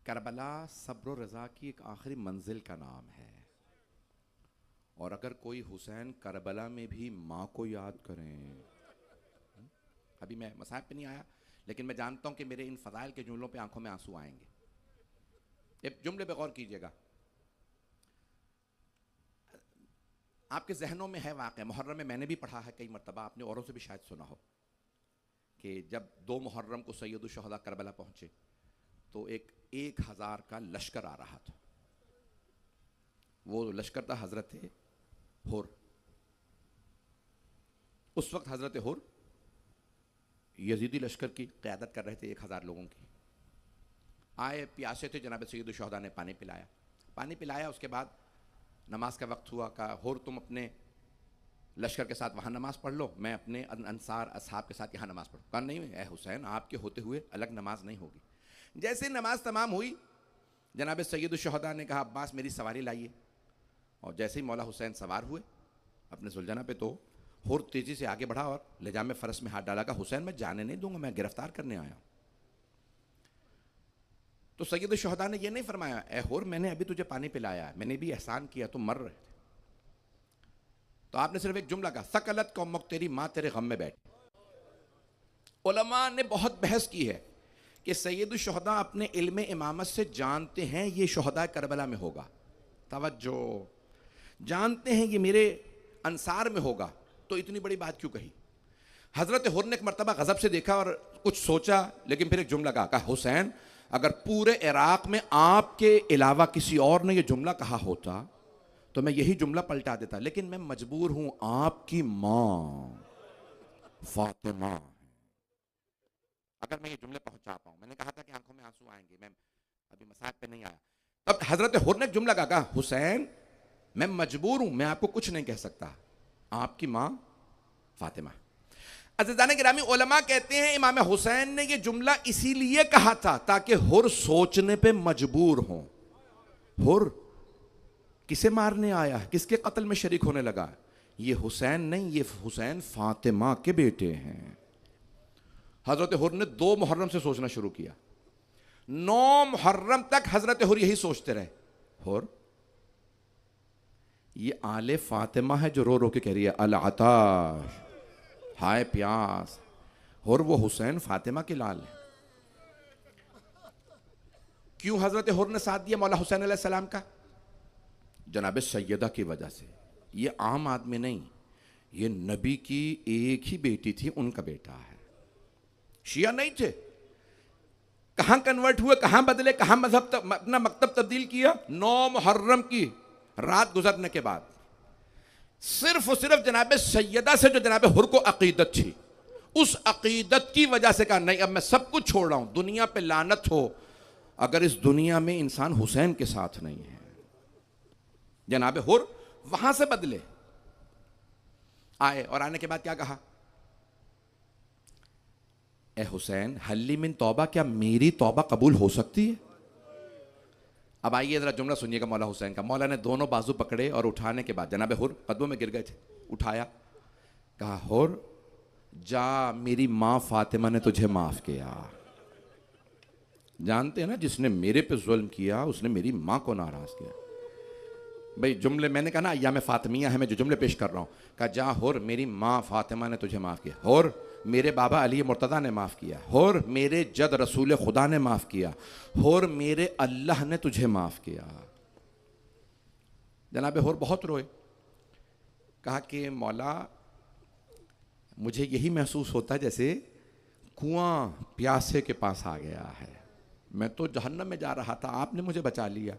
کربلا صبر و رضا کی ایک آخری منزل کا نام ہے، اور اگر کوئی حسین کربلا میں بھی ماں کو یاد کریں، ابھی میں مصاحب پہ نہیں آیا لیکن میں جانتا ہوں کہ میرے ان فضائل کے جملوں پہ آنکھوں میں آنسو آئیں گے. ایک جملے پہ غور کیجئے گا. آپ کے ذہنوں میں ہے واقعہ محرم میں، میں نے بھی پڑھا ہے کئی مرتبہ، آپ نے اوروں سے بھی شاید سنا ہو کہ جب 2 محرم کو سید الشہداء کربلا پہنچے تو 1000 کا لشکر آ رہا تھا. وہ لشکر تھا حضرت حر. اس وقت حضرت حر یزیدی لشکر کی قیادت کر رہے تھے 1000 لوگوں کی. آئے پیاسے تھے، جناب سید الشہداء نے پانی پلایا. اس کے بعد نماز کا وقت ہوا. کہا حر تم اپنے لشکر کے ساتھ وہاں نماز پڑھ لو، میں اپنے انصار اصحاب کے ساتھ یہاں نماز پڑھوں. کہا نہیں اے حسین، آپ کے ہوتے ہوئے الگ نماز نہیں ہوگی. جیسے نماز تمام ہوئی، جناب سید الشہداء نے کہا عباس میری سواری لائیے. اور جیسے ہی مولا حسین سوار ہوئے اپنے سلجھنا پہ، تو حر تیزی سے آگے بڑھا اور لجام فرس میں ہاتھ ڈالا. کہ حسین میں جانے نہیں دوں گا، میں گرفتار کرنے آیا ہوں. تو سید الشہداء نے یہ نہیں فرمایا اے حر میں نے ابھی تجھے پانی پلایا ہے، میں نے بھی احسان کیا، تم مر رہے تھے. تو آپ نے صرف ایک جملہ کہا ثقلت قومک، تیری ماں تیرے غم میں بیٹھی. علماء نے بہت بحث کی ہے کہ سید الشہداء اپنے علم امامت سے جانتے ہیں یہ شہداء کربلا میں ہوگا. توجہ، جانتے ہیں یہ میرے انصار میں ہوگا، تو اتنی بڑی بات کیوں کہی؟ حضرت حر نے ایک مرتبہ غضب سے دیکھا اور کچھ سوچا، لیکن پھر ایک جملہ کہا حسین اگر پورے عراق میں آپ کے علاوہ کسی اور نے یہ جملہ کہا ہوتا تو میں یہی جملہ پلٹا دیتا، لیکن میں مجبور ہوں، آپ کی ماں فاطمہ اگر میں یہ جملے پہنچا پاؤں. میں نے کہا تھا کہ آنکھوں میں آنسو آئیں گے، میں ابھی مساق پہ نہیں آیا. تب حضرت حر نے ایک جملہ کہا حسین میں مجبور ہوں، میں آپ کو کچھ نہیں کہہ سکتا، آپ کی ماں فاطمہ. عزیزان گرامی، علماء کہتے ہیں امام حسین نے یہ جملہ اسی لیے کہا تھا تاکہ حر سوچنے پہ مجبور ہوں. حر کسے مارنے آیا ہے، کس کے قتل میں شریک ہونے لگا؟ یہ حسین نہیں، یہ حسین فاطمہ کے بیٹے ہیں. حضرت حر نے 2 محرم سے سوچنا شروع کیا. 9 محرم تک حضرت حر یہی سوچتے رہے. حر یہ آل فاطمہ ہے جو رو رو کے کہہ رہی ہے العطاش، ہائے پیاس. حر وہ حسین فاطمہ کے لال ہے. کیوں حضرت حر نے ساتھ دیا مولا حسین علیہ السلام کا؟ جناب سیدہ کی وجہ سے. یہ عام آدمی نہیں، یہ نبی کی ایک ہی بیٹی تھی، ان کا بیٹا ہے. شیعہ نہیں تھے. کہاں کنورٹ ہوئے، کہاں بدلے، کہاں مذہب اپنا مکتب تبدیل کیا؟ 9 محرم کی رات گزرنے کے بعد. صرف اور صرف جناب سیدہ سے جو جناب حر کو عقیدت تھی، اس عقیدت کی وجہ سے کہا نہیں اب میں سب کچھ چھوڑ رہا ہوں، دنیا پہ لعنت ہو اگر اس دنیا میں انسان حسین کے ساتھ نہیں ہے. جناب حر وہاں سے بدلے آئے، اور آنے کے بعد کیا کہا؟ اے حسین حلی من توبہ، کیا میری توبہ قبول ہو سکتی ہے؟ اب آئیے ذرا جملہ سنیے گا مولا حسین کا. مولا نے دونوں بازو پکڑے اور اٹھانے کے بعد جناب حر قدموں میں گر گئے تھے، اٹھایا، کہا حر جا، میری ماں فاطمہ نے تجھے معاف کیا. جانتے ہیں نا جس نے میرے پہ ظلم کیا اس نے میری ماں کو ناراض کیا. بھئی جملے میں نے کہا نا ایام فاطمیہ ہے، میں جو جملے پیش کر رہا ہوں. کہا جا حر، میری ماں فاطمہ نے تجھے معاف کیا. حر میرے بابا علی مرتضیٰ نے معاف کیا. حر میرے جد رسول خدا نے معاف کیا. حر میرے اللہ نے تجھے معاف کیا. جناب حر بہت روئے. کہا کہ مولا مجھے یہی محسوس ہوتا جیسے کنواں پیاسے کے پاس آ گیا ہے، میں تو جہنم میں جا رہا تھا، آپ نے مجھے بچا لیا.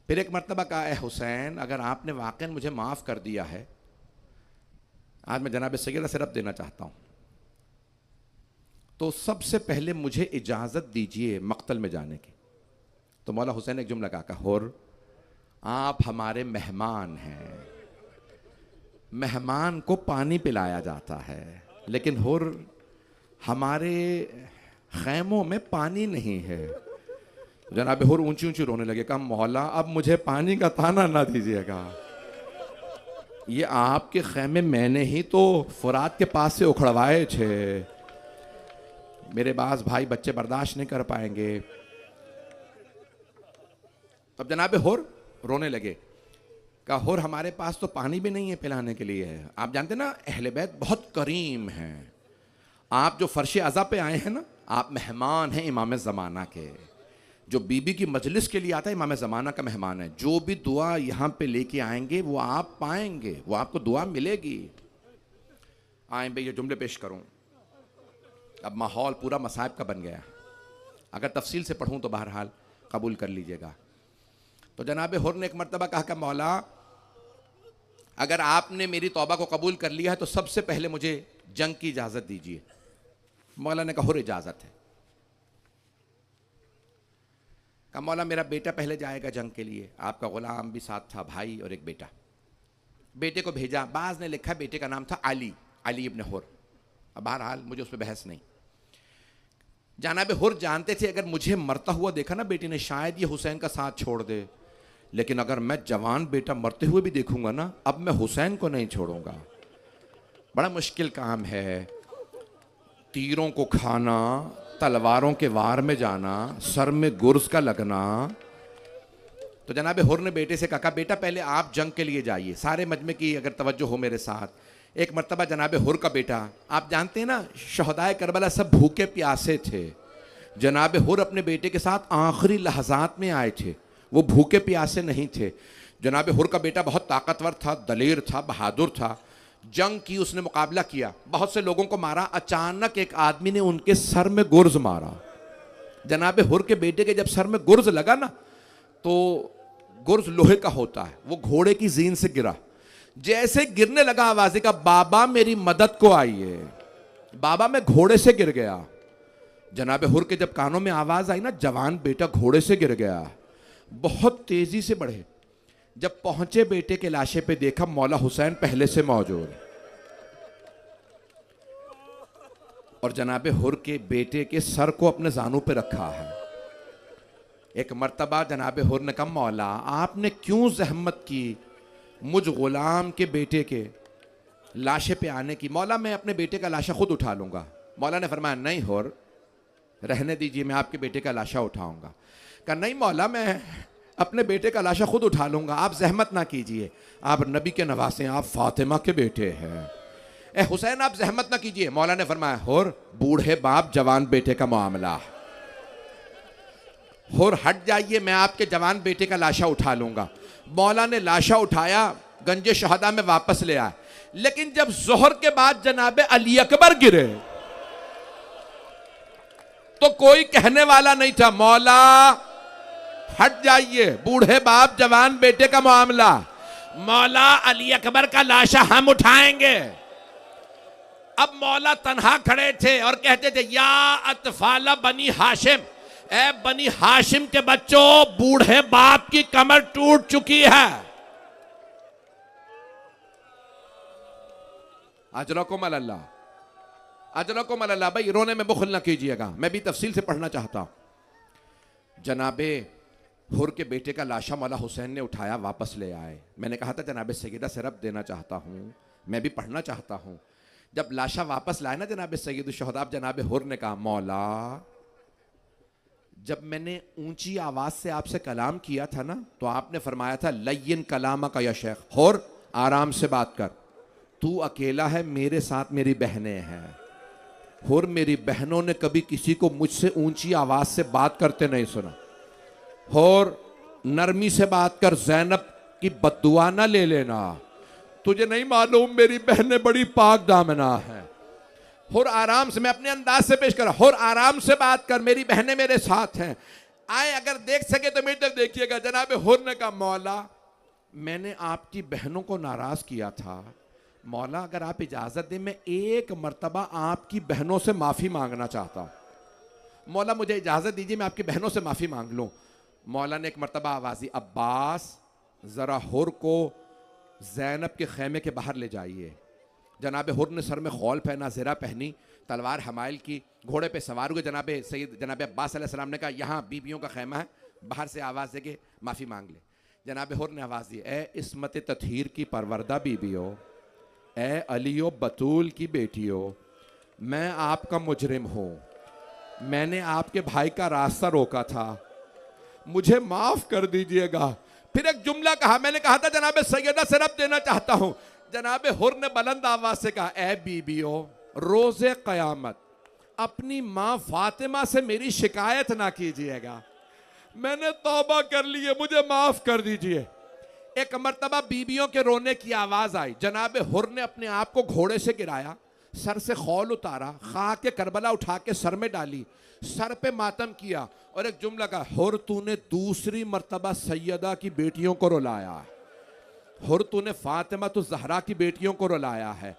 پھر ایک مرتبہ کہا اے حسین اگر آپ نے واقعاً مجھے معاف کر دیا ہے، آج میں جناب سیدہ سے رب دینا چاہتا ہوں، تو سب سے پہلے مجھے اجازت دیجئے مقتل میں جانے کی. تو مولا حسین ایک جملہ کہا حر آپ ہمارے مہمان ہیں، مہمان کو پانی پلایا جاتا ہے، لیکن حر ہمارے خیموں میں پانی نہیں ہے. جناب حر اونچی اونچی رونے لگے. کہا مولا اب مجھے پانی کا تانا نہ دیجیے گا، یہ آپ کے خیمے میں نے ہی تو فرات کے پاس سے اکھڑوائے تھے، میرے بعض بھائی بچے برداشت نہیں کر پائیں گے. اب جناب ہور رونے لگے، کہا ہور ہمارے پاس تو پانی بھی نہیں ہے پلانے کے لیے. آپ جانتے نا اہل بیت بہت کریم ہیں. آپ جو فرش عزا پہ آئے ہیں نا، آپ مہمان ہیں امام زمانہ کے. جو بی بی کی مجلس کے لیے آتا ہے امام زمانہ کا مہمان ہے. جو بھی دعا یہاں پہ لے کے آئیں گے وہ آپ پائیں گے، وہ آپ کو دعا ملے گی. آئیں بھئی یہ جملے پیش کروں. اب ماحول پورا مصائب کا بن گیا. اگر تفصیل سے پڑھوں تو بہرحال قبول کر لیجئے گا. تو جناب حر نے ایک مرتبہ کہا کہ مولا اگر آپ نے میری توبہ کو قبول کر لیا ہے تو سب سے پہلے مجھے جنگ کی اجازت دیجئے. مولا نے کہا حر اجازت ہے. کہا مولا میرا بیٹا پہلے جائے گا جنگ کے لیے، آپ کا غلام بھی ساتھ تھا، بھائی اور ایک بیٹا. بیٹے کو بھیجا. بعض نے لکھا بیٹے کا نام تھا علی ابن حر. اب بہرحال مجھے اس پہ بحث نہیں. جناب حر جانتے تھے اگر مجھے مرتا ہوا دیکھا نا بیٹی نے شاید یہ حسین کا ساتھ چھوڑ دے، لیکن اگر میں جوان بیٹا مرتے ہوئے بھی دیکھوں گا نا اب میں حسین کو نہیں چھوڑوں گا. بڑا مشکل کام ہے، تیروں کو کھانا، تلواروں کے وار میں جانا، سر میں گرز کا لگنا. تو جناب حر نے بیٹے سے کہا بیٹا پہلے آپ جنگ کے لیے جائیے. سارے مجمع کی اگر توجہ ہو میرے ساتھ. ایک مرتبہ جناب حر کا بیٹا، آپ جانتے ہیں نا شہدائے کربلا سب بھوکے پیاسے تھے. جناب حر اپنے بیٹے کے ساتھ آخری لحظات میں آئے تھے، وہ بھوکے پیاسے نہیں تھے. جناب حر کا بیٹا بہت طاقتور تھا، دلیر تھا، بہادر تھا. جنگ کی اس نے مقابلہ کیا، بہت سے لوگوں کو مارا. اچانک ایک آدمی نے ان کے سر میں گرز مارا. جناب حر کے بیٹے کے جب سر میں گرز لگا نا تو گرز لوہے کا ہوتا ہے، وہ گھوڑے کی زین سے گرا. جیسے گرنے لگا آوازیں کا بابا میری مدد کو آئیے. بابا میں گھوڑے سے گر گیا. جناب حر کے جب کانوں میں آواز آئی نا جوان بیٹا گھوڑے سے گر گیا، بہت تیزی سے بڑھے. جب پہنچے بیٹے کے لاشے پہ دیکھا مولا حسین پہلے سے موجود، اور جناب حر کے بیٹے کے سر کو اپنے زانوں پہ رکھا ہے. ایک مرتبہ جناب حر نے کہا مولا آپ نے کیوں زحمت کی مجھ غلام کے بیٹے کے لاشے پہ آنے کی؟ مولا میں اپنے بیٹے کا لاشا خود اٹھا لوں گا. مولا نے فرمایا نہیں حر رہنے دیجئے، میں آپ کے بیٹے کا لاشا اٹھاؤں گا. کہا نہیں مولا میں اپنے بیٹے کا لاشا خود اٹھا لوں گا، آپ زحمت نہ کیجئے، آپ نبی کے نواسے ہیں، آپ فاطمہ کے بیٹے ہیں. اے حسین آپ زحمت نہ کیجئے. مولا نے فرمایا حر بوڑھے باپ جوان بیٹے کا معاملہ، حر ہٹ جائیے، میں آپ کے جوان بیٹے کا لاشا اٹھا لوں گا. مولا نے لاشا اٹھایا، گنج شہداء میں واپس لے آئے. لیکن جب ظہر کے بعد جناب علی اکبر گرے تو کوئی کہنے والا نہیں تھا مولا ہٹ جائیے، بوڑھے باپ جوان بیٹے کا معاملہ، مولا علی اکبر کا لاشا ہم اٹھائیں گے. اب مولا تنہا کھڑے تھے اور کہتے تھے یا اطفال بنی ہاشم، اے بنی ہاشم کے بچوں بوڑھے باپ کی کمر ٹوٹ چکی ہے. اجرکم اللہ، اجرکم اللہ. بھائی رونے میں بخل نہ کیجئے گا، میں بھی تفصیل سے پڑھنا چاہتا ہوں. جناب حر کے بیٹے کا لاشا مولا حسین نے اٹھایا، واپس لے آئے. میں نے کہا تھا جناب سیدہ سے رب دینا چاہتا ہوں، میں بھی پڑھنا چاہتا ہوں. جب لاشا واپس لائے نا جناب سید الشہداء، جناب حر نے کہا مولا جب میں نے اونچی آواز سے آپ سے کلام کیا تھا نا تو آپ نے فرمایا تھا لین کلامک یا شیخ، حر آرام سے بات کر، تو اکیلا ہے، میرے ساتھ میری بہنیں ہیں. حر میری بہنوں نے کبھی کسی کو مجھ سے اونچی آواز سے بات کرتے نہیں سنا. حر نرمی سے بات کر، زینب کی بددعا نہ لے لینا، تجھے نہیں معلوم میری بہنیں بڑی پاک دامنا ہیں. حر آرام سے، میں اپنے انداز سے پیش کر رہا، حر آرام سے بات کر، میری بہنیں میرے ساتھ ہیں. آئے اگر دیکھ سکے تو میری طرف دیکھیے گا. جناب حر نے کہا مولا میں نے آپ کی بہنوں کو ناراض کیا تھا، مولا اگر آپ اجازت دیں میں ایک مرتبہ آپ کی بہنوں سے معافی مانگنا چاہتا ہوں. مولا مجھے اجازت دیجیے میں آپ کی بہنوں سے معافی مانگ لوں. مولا نے ایک مرتبہ آواز دی عباس ذرا حر کو زینب کے خیمے کے باہر لے جائیے. جناب حر نے سر میں خول پہنا، زرہ پہنی، تلوار حمائل کی، گھوڑے پہ سوار ہوئے. جناب عباس علیہ السلام نے کہا یہاں بیویوں کا خیمہ ہے، باہر سے آواز دے کے معافی مانگ لے. جناب حر نے آواز دی اے عصمت تطہیر کی پروردہ بیویوں، اے علی و بطول کی بیٹیوں، میں آپ کا مجرم ہوں، میں نے آپ کے بھائی کا راستہ روکا تھا، مجھے معاف کر دیجئے گا. پھر ایک جملہ کہا, میں نے کہا تھا جناب سیدہ سے رب دینا چاہتا ہوں. جناب حر نے بلند آواز سے کہا, اے بیویو, روز قیامت اپنی ماں فاطمہ سے میری شکایت نہ کیجئے گا. میں نے توبہ کر لی ہے, مجھے معاف کر دیجئے. ایک مرتبہ بیویوں کے رونے کی آواز آئی. جناب حر نے اپنے آپ کو گھوڑے سے گرایا, سر سے خول اتارا, خاک کربلا اٹھا کے سر میں ڈالی, سر پہ ماتم کیا اور ایک جملہ کہا, حر تو نے دوسری مرتبہ سیدہ کی بیٹیوں کو رلایا. حر تو نے فاطمہ تو زہرا کی بیٹیوں کو رلایا ہے.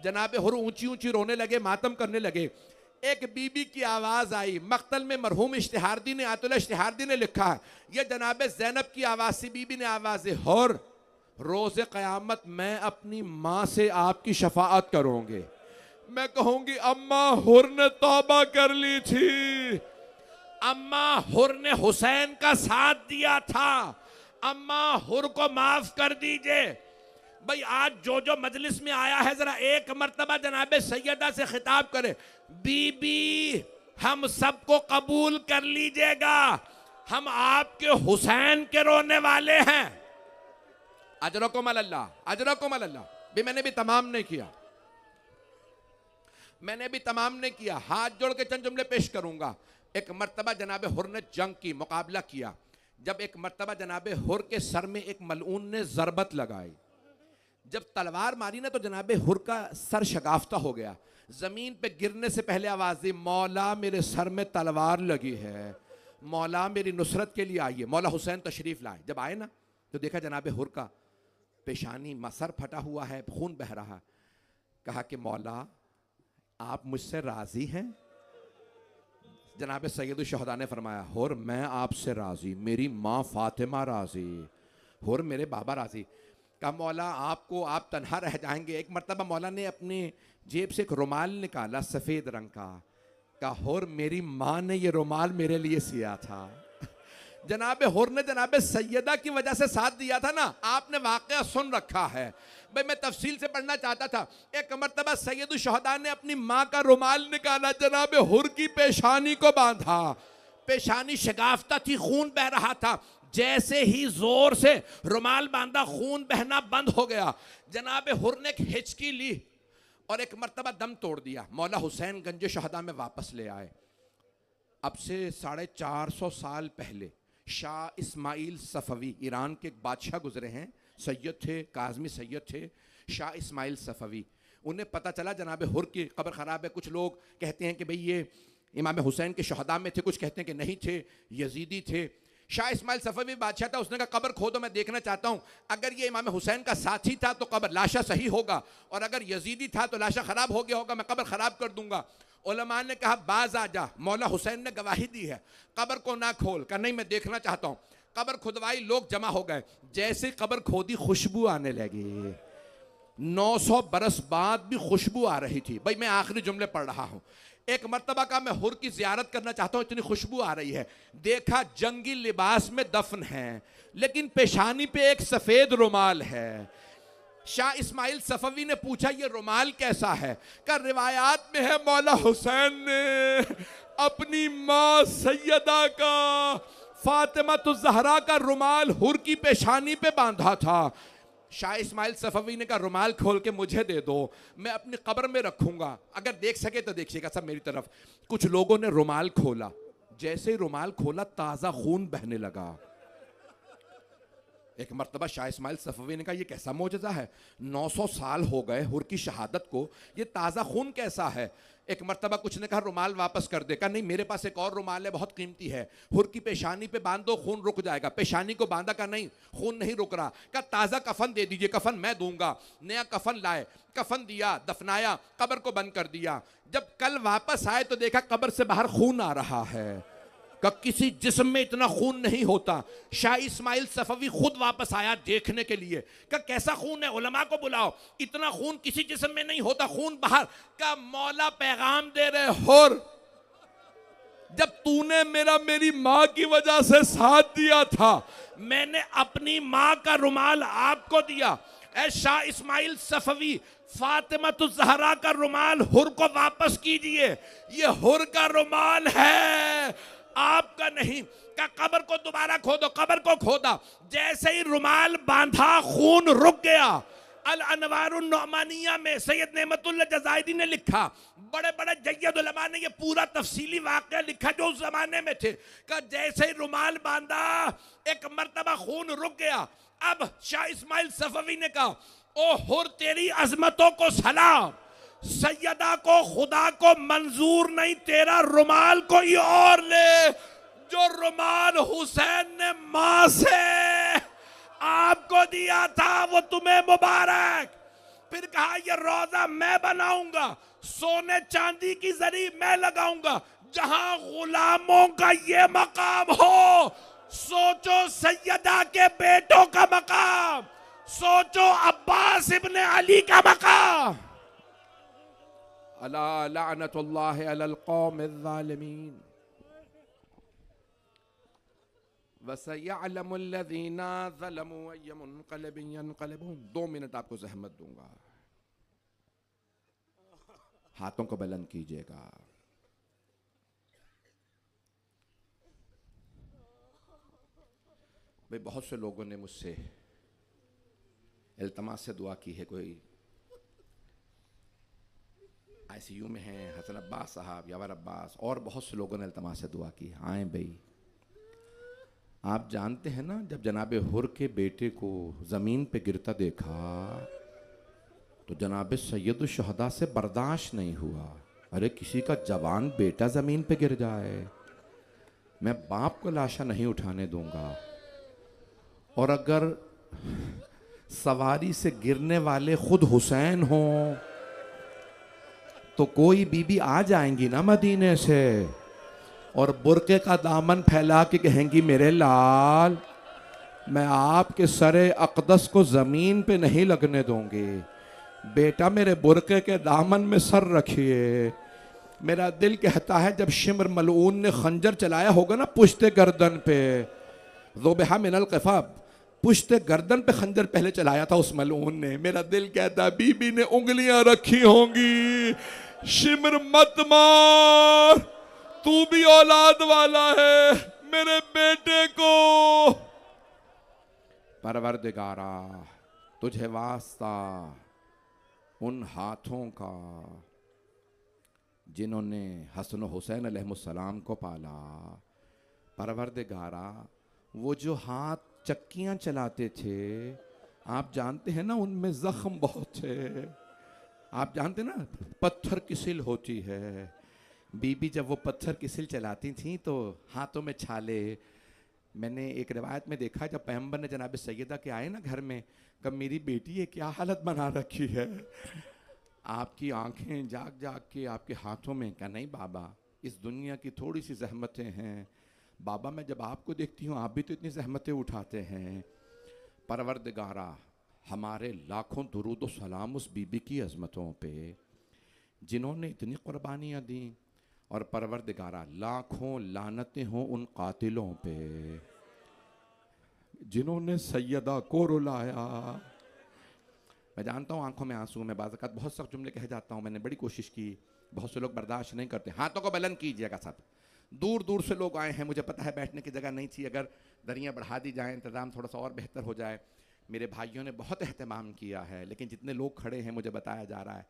جناب حر اونچی اونچی رونے لگے, ماتم کرنے لگے. ایک بی بی کی آواز آئی. مقتل میں مرحوم اشتہاردی نے, آیت اللہ اشتہاردی نے لکھا ہے, یہ جناب زینب کی آواز سے بی بی نے آواز ہے, حر روز قیامت میں اپنی ماں سے آپ کی شفاعت کروں گے. میں کہوں گی اماں حر نے توبہ کر لی تھی, اماں حر نے حسین کا ساتھ دیا تھا, اماں حر کو معاف کر دیجئے. بھئی آج جو جو مجلس میں آیا ہے ذرا ایک مرتبہ جناب سیدہ سے خطاب کرے, بی بی ہم سب کو قبول کر لیجئے گا, ہم آپ کے حسین کے رونے والے ہیں. اجرکم اللہ, اجرکم اللہ. بھی میں نے بھی تمام نہیں کیا, میں نے بھی تمام نہیں کیا. ہاتھ جوڑ کے چند جملے پیش کروں گا. ایک مرتبہ جناب حر نے جنگ کی, مقابلہ کیا. جب ایک مرتبہ جناب حر کے سر میں ایک ملعون نے ضربت لگائی, جب تلوار ماری نا تو جناب حر کا سر شگافتہ ہو گیا. زمین پہ گرنے سے پہلے آواز دی, مولا میرے سر میں تلوار لگی ہے, مولا میری نصرت کے لیے آئیے. مولا حسین تشریف لائے. جب آئے نا تو دیکھا جناب حر کا پیشانی سر پھٹا ہوا ہے, خون بہ رہا. کہا کہ مولا آپ مجھ سے راضی ہیں؟ جناب سید الشہداء نے فرمایا, حر میں آپ سے راضی, میری ماں فاطمہ راضی, حر میرے بابا راضی. کہا مولا آپ کو, آپ تنہا رہ جائیں گے. ایک مرتبہ مولا نے اپنے جیب سے ایک رومال نکالا سفید رنگ کا. کہا حر میری ماں نے یہ رومال میرے لیے سیا تھا. جناب حر نے جناب سیدہ کی وجہ سے ساتھ دیا تھا نا. آپ نے واقعہ سن رکھا ہے, بھئی میں تفصیل سے پڑھنا چاہتا تھا. ایک مرتبہ سید الشہداء نے اپنی ماں کا رومال نکالا, جناب حر کی پیشانی کو باندھا. پیشانی شگافتہ تھی, خون بہ رہا تھا. جیسے ہی زور سے رومال باندھا, خون بہنا بند ہو گیا. جناب حر نے ایک ہچکی لی اور ایک مرتبہ دم توڑ دیا. مولا حسین گنج شہداء میں واپس لے آئے. اب سے 450 سال پہلے شاہ اسماعیل صفوی, ایران کے ایک بادشاہ گزرے ہیں, سید تھے, کاظمی سید تھے, شاہ اسماعیل صفوی. انہیں پتہ چلا جناب حر کی قبر خراب ہے. کچھ لوگ کہتے ہیں کہ بھئی یہ امام حسین کے شہداء میں تھے, کچھ کہتے ہیں کہ نہیں تھے, یزیدی تھے. شاہ اسماعیل صفوی بادشاہ تھا, اس نے کہا قبر کھودو, میں دیکھنا چاہتا ہوں. اگر یہ امام حسین کا ساتھی تھا تو قبر لاشا صحیح ہوگا, اور اگر یزیدی تھا تو لاشا خراب ہو گیا ہوگا, میں قبر خراب کر دوں گا. علماء نے کہا باز آ جا. مولا حسین نے گواہی دی ہے, قبر کو نہ کھول. کہا نہیں میں دیکھنا چاہتا ہوں. قبر کھدوائی, لوگ جمع ہو گئے. جیسے قبر کھودی خوشبو آنے لگی. 900 برس بعد بھی خوشبو آ رہی تھی. بھئی میں آخری جملے پڑھ رہا ہوں. ایک مرتبہ کا میں حر کی زیارت کرنا چاہتا ہوں, اتنی خوشبو آ رہی ہے. دیکھا جنگی لباس میں دفن ہیں, لیکن پیشانی پہ ایک سفید رومال ہے. شاہ اسماعیل صفوی نے پوچھا یہ رومال کیسا ہے؟ کہ روایات میں ہے مولا حسین نے اپنی ماں سیدہ کا, فاطمہ الزہرا کا رومال حر کی پیشانی پہ باندھا تھا. شاہ اسماعیل صفوی نے کہا رومال کھول کے مجھے دے دو, میں اپنی قبر میں رکھوں گا, اگر دیکھ سکے تو دیکھیے گا سب میری طرف. کچھ لوگوں نے رومال کھولا, جیسے ہی رومال کھولا تازہ خون بہنے لگا. ایک مرتبہ شاہ اسماعیل صفوی نے کہا یہ کیسا معجزہ ہے, 900 سال ہو گئے حر کی شہادت کو, یہ تازہ خون کیسا ہے؟ ایک مرتبہ کچھ نے کہا رومال واپس کر دے. کہا نہیں میرے پاس ایک اور رومال ہے, بہت قیمتی ہے, حر کی پیشانی پہ باندھ دو, خون رک جائے گا. پیشانی کو باندھا, کہا نہیں خون نہیں رک رہا. کہا تازہ کفن دے دیجئے, کفن میں دوں گا. نیا کفن لائے, کفن دیا, دفنایا, قبر کو بند کر دیا. جب کل واپس آئے تو دیکھا قبر سے باہر خون آ رہا ہے. کہ کسی جسم میں اتنا خون نہیں ہوتا. شاہ اسماعیل صفوی خود واپس آیا دیکھنے کے لیے. کہ کیسا خون ہے؟ علماء کو بلاؤ, اتنا خون کسی جسم میں نہیں ہوتا, خون باہر. کہ مولا پیغام دے رہے, حر جب تو نے میری ماں کی وجہ سے ساتھ دیا تھا, میں نے اپنی ماں کا رومال آپ کو دیا. اے شاہ اسماعیل صفوی, فاطمہ الزہرا کا رومال حر کو واپس کیجئے, یہ حر کا رومال ہے, آپ کا نہیں. کہ قبر کو دوبارہ کھودو. قبر کو کھودا, جیسے ہی رومال باندھا خون رک گیا. الانوار النعمانیہ میں سید نعمت اللہ جزائری نے لکھا, بڑے بڑے جید علماء نے یہ پورا تفصیلی واقعہ لکھا جو اس زمانے میں تھے, کہ جیسے ہی رومال باندھا ایک مرتبہ خون رک گیا. اب شاہ اسماعیل صفوی نے کہا, او حر تیری عظمتوں کو سلام, سیدہ کو خدا کو منظور نہیں, تیرا رومال کوئی اور لے. جو رومال حسین نے ماں سے آپ کو دیا تھا وہ تمہیں مبارک. پھر کہا یہ روضہ میں بناؤں گا, سونے چاندی کی زری میں لگاؤں گا, جہاں غلاموں کا یہ مقام ہو. سوچو سیدہ کے بیٹوں کا مقام, سوچو عباس ابن علی کا مقام. الا لعنت اللہ علی القوم الظالمین وَسَيَعْلَمُ الَّذِينَ ظَلَمُوا أَيَّ مُنْقَلَبٍ يَنْقَلِبُونَ. 2 منٹ آپ کو زحمت دوں گا, ہاتھوں کو بلند کیجئے گا. بھئی بہت سے لوگوں نے مجھ سے التماس سے دعا کی ہے, کوئی آئی سی یو میں ہیں, حسن عباس صاحب, یاور عباس, اور بہت سے لوگوں نے التماس سے دعا کی. آئیں بھئی, آپ جانتے ہیں نا جب جناب حر کے بیٹے کو زمین پہ گرتا دیکھا تو جناب سید الشہداء سے برداشت نہیں ہوا. ارے کسی کا جوان بیٹا زمین پہ گر جائے, میں باپ کو لاشا نہیں اٹھانے دوں گا. اور اگر سواری سے گرنے والے خود حسین ہوں تو کوئی بی بی آ جائیں گی نا مدینے سے, اور برقے کا دامن پھیلا کے کہیں گی میرے لال میں آپ کے سر اقدس کو زمین پہ نہیں لگنے دوں گی, بیٹا میرے برقے کے دامن میں سر رکھیے. میرا دل کہتا ہے جب شمر ملعون نے خنجر چلایا ہوگا نا پشت گردن پہ, ذبح من القفا, پشت گردن پہ خنجر پہلے چلایا تھا اس ملعون نے, میرا دل کہتا ہے بی بی نے انگلیاں رکھی ہوں گی, شمر مت مار, تو بھی اولاد والا ہے, میرے بیٹے کو. پروردگارا تجھے واسطہ ان ہاتھوں کا جنہوں نے حسن و حسین علیہ السلام کو پالا. پروردگارا وہ جو ہاتھ چکیاں چلاتے تھے, آپ جانتے ہیں نا ان میں زخم بہت تھے. آپ جانتے ہیں نا پتھر کی سل ہوتی ہے, بی بی جب وہ پتھر کی سل چلاتی تھیں تو ہاتھوں میں چھالے. میں نے ایک روایت میں دیکھا جب پیغمبر نے جناب سیدہ کے آئے نا گھر میں, کب میری بیٹی یہ کیا حالت بنا رکھی ہے, آپ کی آنکھیں جاگ جاگ کے آپ کے ہاتھوں میں. کہا نہیں بابا اس دنیا کی تھوڑی سی زحمتیں ہیں, بابا میں جب آپ کو دیکھتی ہوں آپ بھی تو اتنی زحمتیں اٹھاتے ہیں. پروردگارا ہمارے لاکھوں درود و سلام اس بی بی کی عظمتوں پہ جنہوں نے اتنی قربانیاں دیں, اور پروردگارا لاکھوں لعنتیں ہوں ان قاتلوں پہ جنہوں نے سیدہ کو رلایا. میں جانتا ہوں آنکھوں میں آنسو, میں بعض اوقات بہت سخت جملے کہہ جاتا ہوں, میں نے بڑی کوشش کی, بہت سے لوگ برداشت نہیں کرتے. ہاتھوں کو بلند کیجئے گا سب, دور دور سے لوگ آئے ہیں, مجھے پتہ ہے بیٹھنے کی جگہ نہیں تھی, اگر دریاں بڑھا دی جائیں انتظام تھوڑا سا اور بہتر ہو جائے. میرے بھائیوں نے بہت اہتمام کیا ہے, لیکن جتنے لوگ کھڑے ہیں مجھے بتایا جا رہا ہے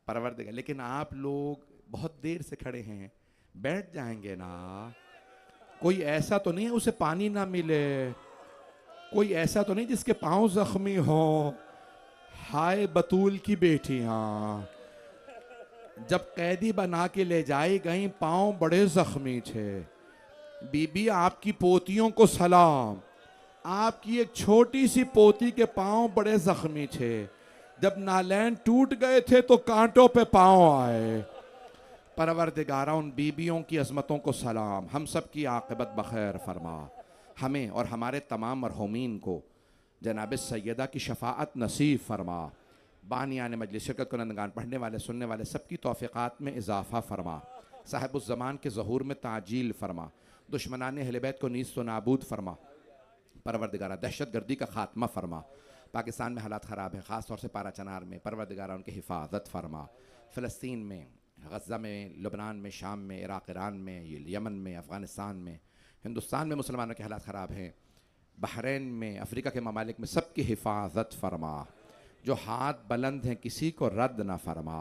پروردگار, لیکن آپ لوگ بہت دیر سے کھڑے ہیں, بیٹھ جائیں گے نا. کوئی ایسا تو نہیں ہے اسے پانی نہ ملے, کوئی ایسا تو نہیں جس کے پاؤں زخمی ہوں. ہائے بطول کی بیٹیاں جب قیدی بنا کے لے جائی گئیں پاؤں بڑے زخمی تھے. بی بی آپ کی پوتیوں کو سلام, آپ کی ایک چھوٹی سی پوتی کے پاؤں بڑے زخمی تھے, جب نالین ٹوٹ گئے تھے تو کانٹوں پہ پاؤں آئے. پروردگارہ ان بیبیوں کی عظمتوں کو سلام, ہم سب کی عاقبت بخیر فرما, ہمیں اور ہمارے تمام مرحومین کو جناب سیدہ کی شفاعت نصیب فرما. بانیان مجلس, شرکت کنندگان, پڑھنے والے سننے والے سب کی توفیقات میں اضافہ فرما. صاحب الزمان کے ظہور میں تعجیل فرما, دشمنان اہل بیت کو نیست و نابود فرما. پروردگارہ دہشت گردی کا خاتمہ فرما. پاکستان میں حالات خراب ہیں, خاص طور سے پارا چنار میں, پروردگارہ ان کی حفاظت فرما. فلسطین میں, غزہ میں, لبنان میں, شام میں, عراق ایران میں, یمن میں, افغانستان میں, ہندوستان میں مسلمانوں کے حالات خراب ہیں، بحرین میں، افریقہ کے ممالک میں سب کی حفاظت فرما، جو ہاتھ بلند ہیں کسی کو رد نہ فرما،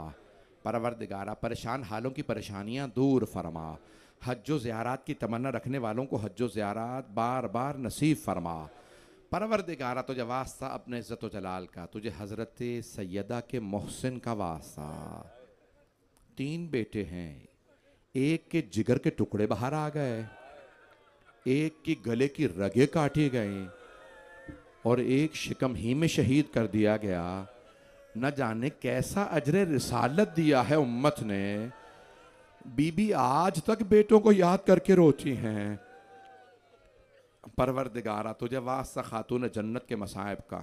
پروردگارہ پریشان حالوں کی پریشانیاں دور فرما، حج و زیارات کی تمنا رکھنے والوں کو حج و زیارات بار بار نصیب فرما، پروردگارہ تجھے واسطہ اپنے عزت و جلال کا، تجھے حضرت سیدہ کے محسن کا واسطہ۔ 3 بیٹے ہیں، ایک کے جگر کے ٹکڑے باہر آ گئے، ایک کی گلے کی رگیں کاٹی گئیں، اور ایک شکم ہی میں شہید کر دیا گیا۔ نہ جانے کیسا اجر رسالت دیا ہے امت نے، بی بی آج تک بیٹوں کو یاد کر کے روتی ہیں۔ پروردگارہ تجھے واسطہ خاتون جنت کے مصائب کا،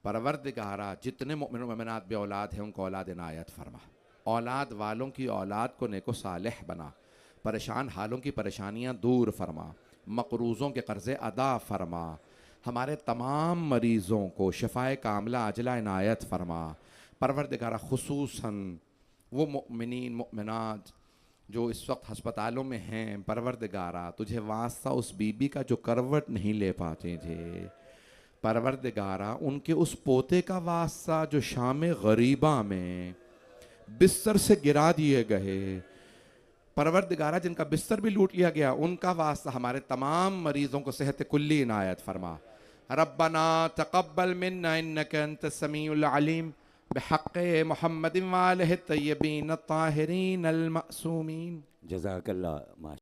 پروردگارہ جتنے مومن و مومنات بے اولاد ہیں ان کو اولاد عنایت فرما، اولاد والوں کی اولاد کو نیک و صالح بنا، پریشان حالوں کی پریشانیاں دور فرما، مقروضوں کے قرضے ادا فرما، ہمارے تمام مریضوں کو شفائے کاملہ عاجلہ عنایت فرما۔ پروردگارہ خصوصاً وہ مؤمنین مؤمنات جو اس وقت ہسپتالوں میں ہیں، پروردگارہ تجھے واسطہ اس بی بی کا جو کروٹ نہیں لے پاتے تھے، پروردگارہ ان کے اس پوتے کا واسطہ جو شام غریبہ میں بستر سے گرا دیے گئے، پروردگارہ جن کا بستر بھی لوٹ لیا گیا، ان کا واسطہ ہمارے تمام مریضوں کو صحت کلی عنایت فرما۔ ربنا تقبل منا انک انت السمیع العلیم بحق محمد وآلہ الطیبین الطاہرین المعصومین۔ جزاک اللہ۔